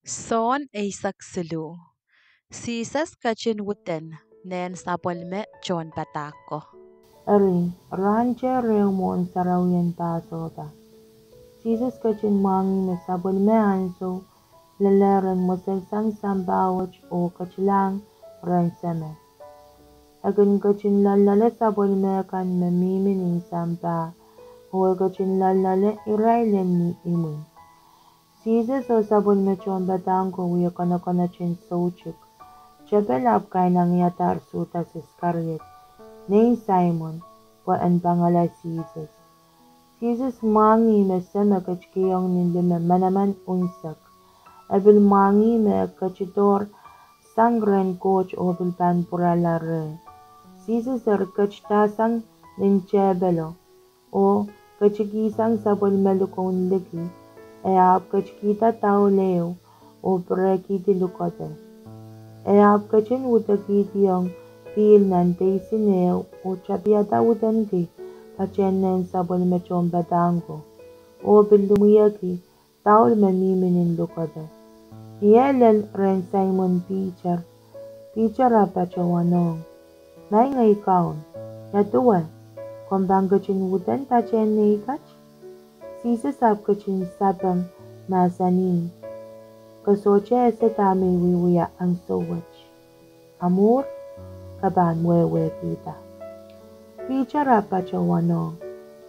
Son Asak Sulu. Sisas kachin wuten nen sapolme John Patako. Ari, ranche reumon sarawian pasota. Sisas kachin mangi na sabon me anso, lalaran mo sa isang sambawach o kachilang ransame. Agan kachin lalala sabon me kan mamimining samba, o kachin lalala irailen ni imun. Sisas o sabon me chon batango wiya kana chin sochuk. Chapelap kay nang yatar suta sa Scarlett, ni Simon, wa ang pangala Jesus. Jesus mangi me sema kachkiyong nindime manaman unsak. Abil mangi me kachitor sangren coach o bilpan purala re. Jesus er kachtasang ninchebelo o kachikisang sabol melukong ligi. E ap kachikita tao leo o prekiti lukote. E ap kachin utakitiyong pil nante sineo o chapiata utanki pachenen sabol mechon batango o bildumiyaki taul mamiminin lukada. Yelel ren Simon Peter apachawanong. Nay ngay kaon, yatuwa, kumbang kachin utan pachen ikach? Sisasap kachin sabang masanin. Kasoche ese tami wiwiya ang sowach. Amor, kaban wewe kita. Pichara pachawano,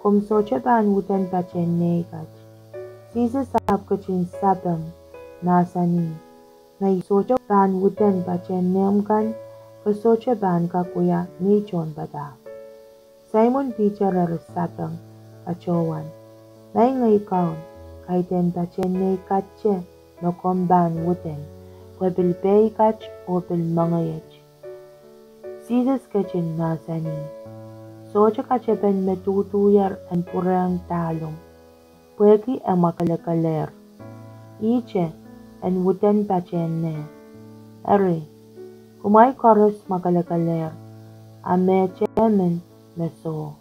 kum soche ban wutan pachen negach. Sisa sab kachin sabang nasani. Ngay soche ban wutan pachen nemkan, kasoche ban kakuya nichon bada. Simon Pichara sabang pachawan. Nay ngay kaon, kaiten pachen negkache. No komban wuten, wabil beikach o bil mangayach. Sisas kachin nasani. Socha kachaben metutuyar ang purang talong. Pweki ang makalakaler. Iche ang wuten pachen ne. Ari, kumay koros makalakaler. Ame chemen meso.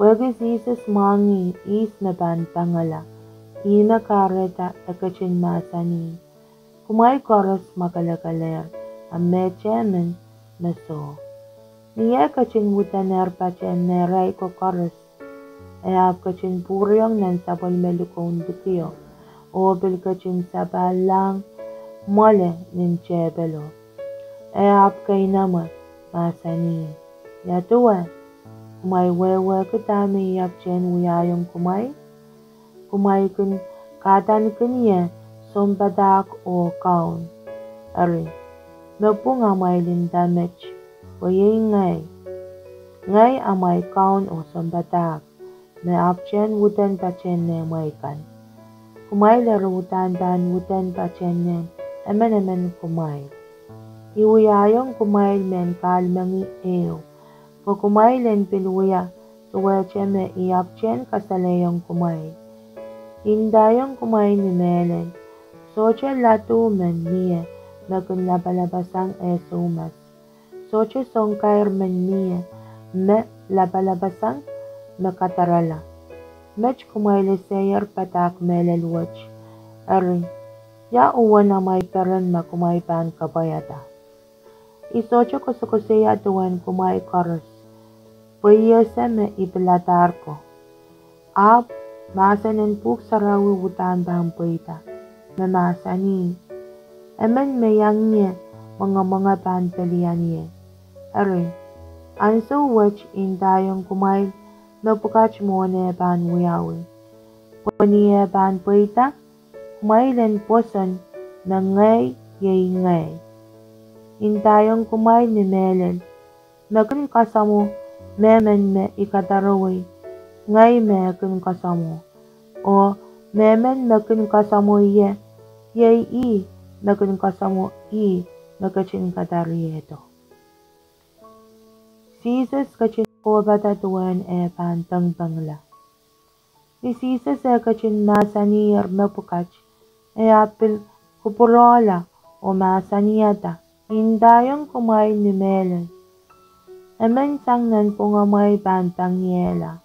Pweki sisas mangi is na ban pangala. Ina kareta ekachin masani. Kumay koros makalakaler. Ame chemen meso. Niya kachin wutaner pachen neray ko koros. E ap kachin puryong nan sabol melukong dukiyo. O bil kachin sabalang mole nin chebelo. E ap kay nama masani. Yatuwa. Kumay wewe katami yap chen uyayong kumay. Kumay kun katan kanya sombadak o kaun. Ari, napung amay lindamech, wayay ngay. Ngay amay kaun o sombadak, na apchen wutan pachen ne maykan. Kumay larutan ban wutan pachen ne, emen kumay. Iwayayong kumay men kalmangi eo, po kumay len piluya, tuweche me iapchen kasalayong kumay. Indayong kumain ni Melen, soche latu men niya, nagun labalabasang esumas. Soche songkair men niya, me labalabasang nakatarala. Mech kumaili sayer patak melelwach. Ari, ya uwa na may peran makumay pan kabayata. Isoche ko sukusaya tuwan kumay koros. Puyese me ipilatar ko. Masanin puk sarawi wutan bampuita. Mamasani. Emen mayang niya mga panpilian niya. Ari, anso wach indayong kumail na pukach mo na ban wiyawi. Paniya banpuita, kumailan poson na ngay yay ngay. Indayong kumail ni Melen, nagun kasamo memen me ikataraway. Ngay mekin kasamo. O memen mekin kasamo ye i mekin kasamo i nakachin katarieto. Sisas kachin ko batatuan e pantang bangla. Ni sisas e kachin masaniyar mapukach e apil kupurola o masaniyata. Indayong kumay ni Melen. Emen sangnan pungamay pantang yela.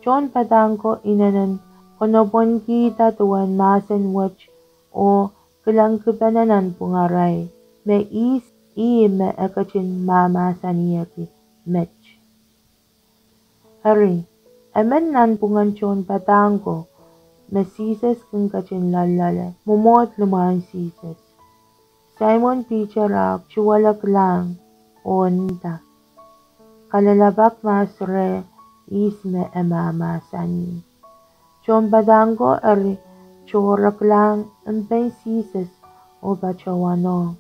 John Patanko inanan konopon kita tuwan masen wach o bilang kebenaran pungarai, me is me ekachin mama saniaki mech. Hari, emen nan punganchon patangko, me Jesus kengkachin lalala, mumot lumahan Jesus. Simon Peter ak chuwalak lang, onta. Kalalabak masre, isme mama sani. Chon patangko ari, chorak lang, empay Jesus, o bachawano.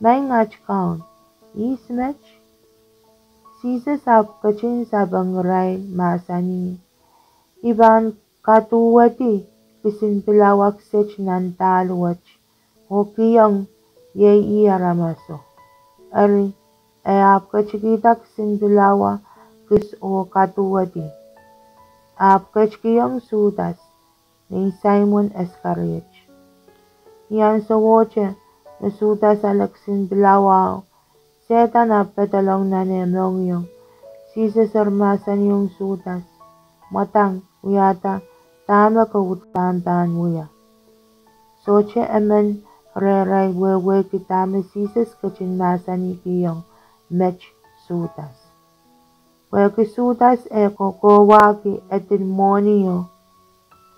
May ngach kaun, ismech. Jesus ap kachin sabang ray masani. Iban katuwati kisin pilawak sech nan talwach. O kiyang ye iaramaso. Ari ap kachikitak kisin pilawa kis o katuwati. Ap kachkiyang sudas ni Simon Iscariot. Yan sa woche na sudas alaksin pilawa. Setan ap petalong na nemlong yung Jesus armasan yung sudas. Matang uyata tama ka utampan uya. Soche emen reray wewe kitame Jesus kachin masan ikiyong mech sudas. Weki sudas eko kowaki etin monio.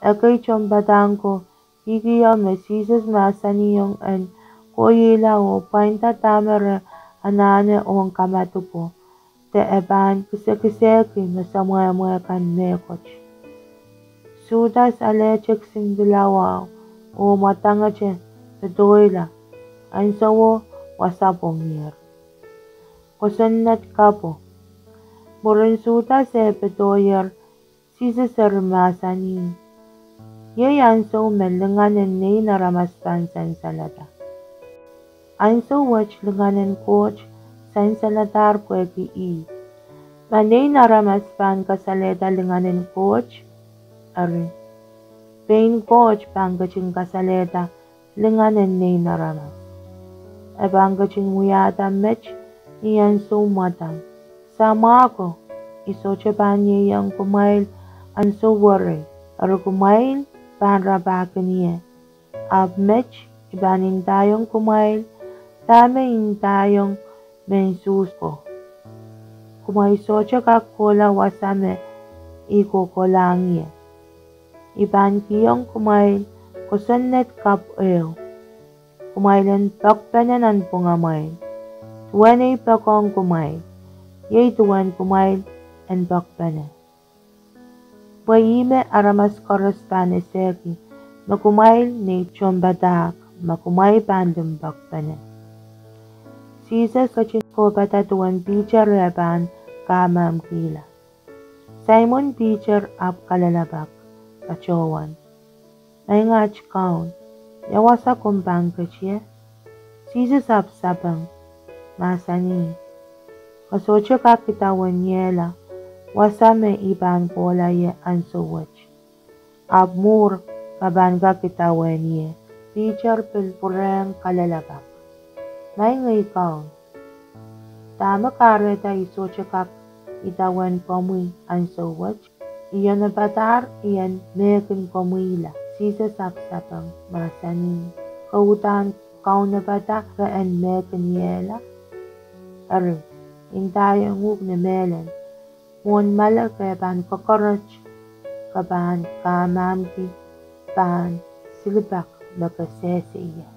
Ekay chombatang ko ikiyong me Jesus masan yung en koyila o painta tamere anane on kamatupo. Te eban kisekiseki masamuya kan mekoch. Sudas alechek sindilawa o matangache pedoila. Ansawo wasabongir. Kosennat kapo. Murin sudas e pedoyer sisisar masani. Ye anso melenganen ne naramaspan salata. Anso wach lenganen coach san salatar kweki i. Manay naramaspan kasaleta lenganen coach. Ari. Pain coach pangkaching kasaleta lenganen ne naramas. E pangkaching muyata mech iyan so matang. Sama ako. Isoche panye yang kumail anso worry. Aro kumail panrabakan niya. Ab mech ibanin tayong kumail. Tamain tayong mensusko. Kumaisocha kakola wasame ikokolangye. Iban kiyong kumail kosanet kap eo. Kumailan pakpenanan pungamay. Tuwanay pakong kumail. Yay tuwan kumail en pakpenan. Payime aramas korrespaneseki. Makumail ni chombadak. Makumail pandem pakpenan. Jesus kachin ko patatuan Peter reban kamam kila. Simon Peter ap kalalabak kachowan. May ngach kaun. Yawasa kumbang kachye. Jesus ap sabang masani. Kasocho ka kitawan yela. Wasame iban pola ye ansowach. Ap mur kaban ka kitawan ye. Peter pilpureng kalalabak. May ngay kaun. Tama kareta isochakak itawan komui ansowach. Iyan na batar iyan mekin komuila. Sisa sapsapang masani. Kautan kaun na bata ka en mekin yela. Ari, intayang nguk na melen. Mon mala kaban kokorach. Kaban kamamti. Ban silibak makasese iya.